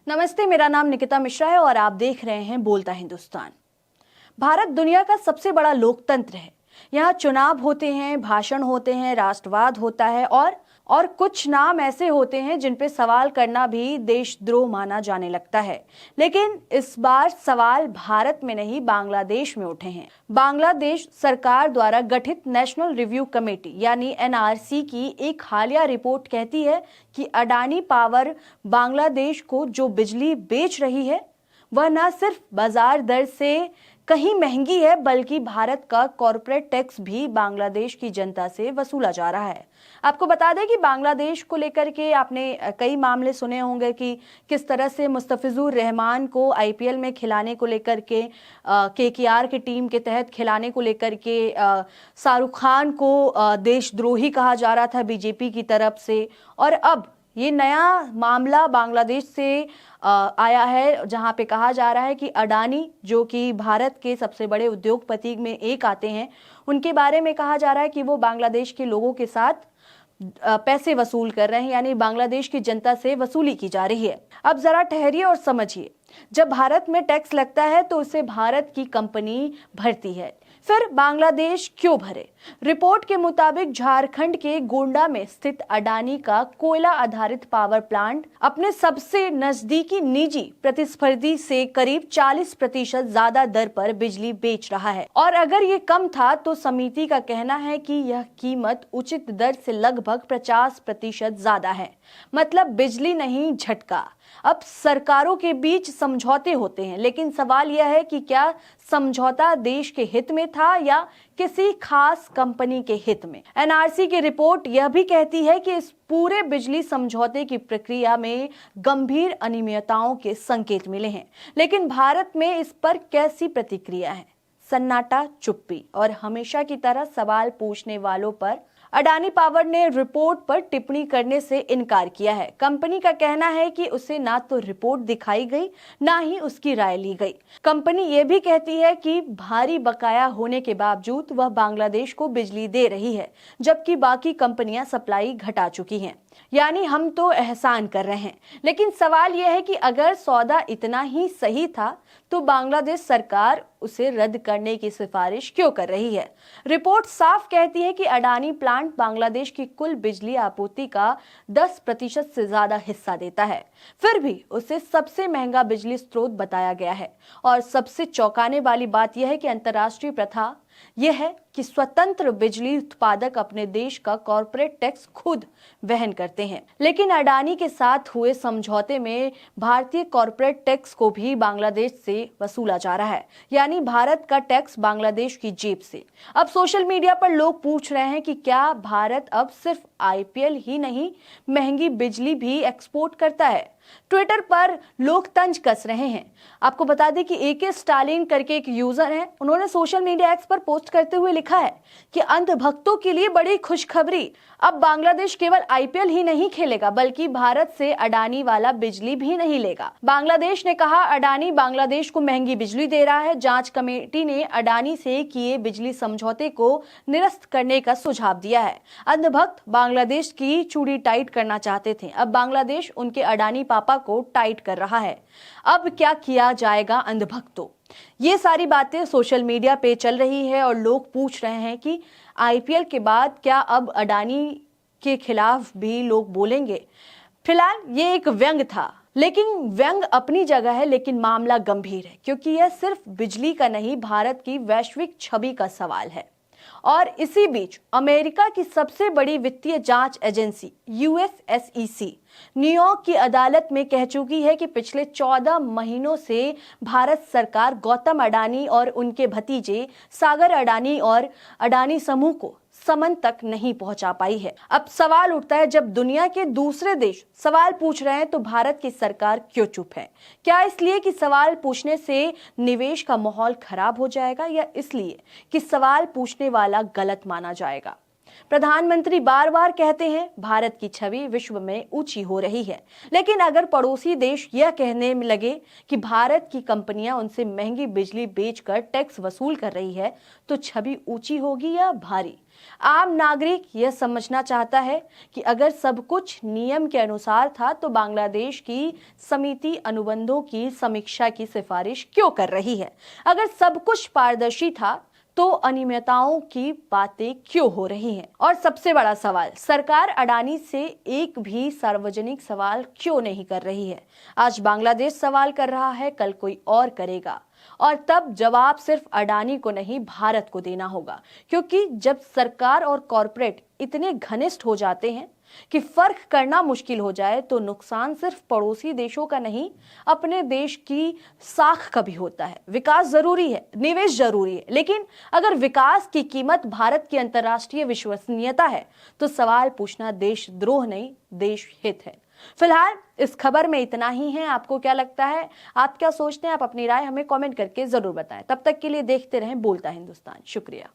नमस्ते, मेरा नाम निकिता मिश्रा है और आप देख रहे हैं बोलता हिंदुस्तान। भारत दुनिया का सबसे बड़ा लोकतंत्र है। यहाँ चुनाव होते हैं, भाषण होते हैं, राष्ट्रवाद होता है और कुछ नाम ऐसे होते हैं जिन पे सवाल करना भी देशद्रोह माना जाने लगता है। लेकिन इस बार सवाल भारत में नहीं, बांग्लादेश में उठे हैं। बांग्लादेश सरकार द्वारा गठित नेशनल रिव्यू कमेटी यानी एनआरसी की एक हालिया रिपोर्ट कहती है कि अडानी पावर बांग्लादेश को जो बिजली बेच रही है वह न सिर्फ बाजार दर से कहीं महंगी है, बल्कि भारत का कॉर्पोरेट टैक्स भी बांग्लादेश की जनता से वसूला जा रहा है। आपको बता दें कि बांग्लादेश को लेकर के आपने कई मामले सुने होंगे कि किस तरह से मुस्तफिजुर रहमान को आईपीएल में खिलाने को लेकर के केकेआर की टीम के तहत खिलाने को लेकर के शाहरुख खान को देशद्रोही कहा जा रहा था बीजेपी की तरफ से। और अब ये नया मामला बांग्लादेश से आया है, जहां पे कहा जा रहा है कि अडानी, जो कि भारत के सबसे बड़े उद्योगपति में एक आते हैं, उनके बारे में कहा जा रहा है कि वो बांग्लादेश के लोगों के साथ पैसे वसूल कर रहे हैं, यानी बांग्लादेश की जनता से वसूली की जा रही है। अब जरा ठहरिए और समझिए, जब भारत में टैक्स लगता है तो उसे भारत की कंपनी भरती है, फिर बांग्लादेश क्यों भरे? रिपोर्ट के मुताबिक झारखंड के गोंडा में स्थित अडानी का कोयला आधारित पावर प्लांट अपने सबसे नजदीकी निजी प्रतिस्पर्धी से करीब 40% ज्यादा दर पर बिजली बेच रहा है। और अगर ये कम था तो समिति का कहना है कि यह कीमत उचित दर से लगभग 50% ज्यादा है। मतलब बिजली नहीं, झटका। अब सरकारों के बीच समझौते होते हैं, लेकिन सवाल यह है कि क्या समझौता देश के हित में था या किसी खास कंपनी के हित में? एनआरसी की रिपोर्ट यह भी कहती है कि इस पूरे बिजली समझौते की प्रक्रिया में गंभीर अनियमितताओं के संकेत मिले हैं। लेकिन भारत में इस पर कैसी प्रतिक्रिया है? सन्नाटा, चुप्पी और हमेशा की तरह सवाल पूछने वालों पर अडानी पावर ने रिपोर्ट पर टिप्पणी करने से इनकार किया है। कंपनी का कहना है कि उसे ना तो रिपोर्ट दिखाई गई, ना ही उसकी राय ली गई। कंपनी ये भी कहती है कि भारी बकाया होने के बावजूद वह बांग्लादेश को बिजली दे रही है, जबकि बाकी कंपनियां सप्लाई घटा चुकी हैं। यानी हम तो एहसान कर रहे हैं। लेकिन सवाल यह है कि अगर सौदा इतना ही सही था तो बांग्लादेश सरकार उसे रद्द करने की सिफारिश क्यों कर रही है? रिपोर्ट साफ कहती है कि अडानी प्लांट बांग्लादेश की कुल बिजली आपूर्ति का 10% से ज्यादा हिस्सा देता है, फिर भी उसे सबसे महंगा बिजली स्रोत बताया गया है। और सबसे चौंकाने वाली बात यह है कि अंतर्राष्ट्रीय प्रथा यह है कि स्वतंत्र बिजली उत्पादक अपने देश का कॉर्पोरेट टैक्स खुद वहन करते हैं, लेकिन अडानी के साथ हुए समझौते में भारतीय कॉर्पोरेट टैक्स को भी बांग्लादेश से वसूला जा रहा है, यानी भारत का टैक्स बांग्लादेश की जेब से। अब सोशल मीडिया पर लोग पूछ रहे हैं कि क्या भारत अब सिर्फ आईपीएल ही नहीं, महंगी बिजली भी एक्सपोर्ट करता है? ट्विटर पर लोग तंज कस रहे हैं। आपको बता दें कि एके स्टालिन करके एक यूजर हैं, उन्होंने सोशल मीडिया एक्स पर पोस्ट करते हुए लिखा है कि अंधभक्तों के लिए बड़ी खुशखबरी, अब बांग्लादेश केवल आईपीएल ही नहीं खेलेगा बल्कि भारत से अडानी वाला बिजली भी नहीं लेगा। बांग्लादेश ने कहा अडानी बांग्लादेश को महंगी बिजली दे रहा है। जांच कमेटी ने अडानी से किए बिजली समझौते को निरस्त करने का सुझाव दिया है। अंधभक्त बांग्लादेश की चूड़ी टाइट करना चाहते थे, अब बांग्लादेश उनके अडानी पापा को टाइट कर रहा है। अब क्या किया जाएगा अंधभक्तों? ये सारी बातें सोशल मीडिया पे चल रही है और लोग पूछ रहे हैं कि आईपीएल के बाद क्या अब अडानी के खिलाफ भी लोग बोलेंगे? फिलहाल ये एक व्यंग था, लेकिन व्यंग अपनी जगह है, लेकिन मामला गंभीर है, क्योंकि यह सिर्फ बिजली का नहीं, भारत की वैश्विक छवि का सवाल है। और इसी बीच अमेरिका की सबसे बड़ी वित्तीय जांच एजेंसी यूएसएसईसी न्यूयॉर्क की अदालत में कह चुकी है कि पिछले 14 महीनों से भारत सरकार गौतम अडानी और उनके भतीजे सागर अडानी और अडानी समूह को समन तक नहीं पहुंचा पाई है। अब सवाल उठता है, जब दुनिया के दूसरे देश सवाल पूछ रहे हैं तो भारत की सरकार क्यों चुप है? क्या इसलिए कि सवाल पूछने से निवेश का माहौल खराब हो जाएगा, या इसलिए कि सवाल पूछने वाला गलत माना जाएगा? प्रधानमंत्री बार बार कहते हैं भारत की छवि विश्व में ऊंची हो रही है, लेकिन अगर पड़ोसी देश यह कहने में लगे कि भारत की कंपनियां उनसे महंगी बिजली बेचकर टैक्स वसूल कर रही है, तो छवि ऊंची होगी या भारी? आम नागरिक यह समझना चाहता है कि अगर सब कुछ नियम के अनुसार था तो बांग्लादेश की समिति अनुबंधों की समीक्षा की सिफारिश क्यों कर रही है? अगर सब कुछ पारदर्शी था तो अनियमितताओं की बातें क्यों हो रही हैं? और सबसे बड़ा सवाल, सरकार अडानी से एक भी सार्वजनिक सवाल क्यों नहीं कर रही है? आज बांग्लादेश सवाल कर रहा है, कल कोई और करेगा, और तब जवाब सिर्फ अडानी को नहीं भारत को देना होगा। क्योंकि जब सरकार और कॉरपोरेट इतने घनिष्ठ हो जाते हैं कि फर्क करना मुश्किल हो जाए, तो नुकसान सिर्फ पड़ोसी देशों का नहीं, अपने देश की साख का भी होता है। विकास जरूरी है, निवेश जरूरी है, लेकिन अगर विकास की कीमत भारत की अंतर्राष्ट्रीय विश्वसनीयता है, तो सवाल पूछना देशद्रोह नहीं, देश हित है। फिलहाल इस खबर में इतना ही है। आपको क्या लगता है? आप क्या सोचते हैं? आप अपनी राय हमें कमेंट करके जरूर बताएं। तब तक के लिए देखते रहें बोलता हिंदुस्तान। शुक्रिया।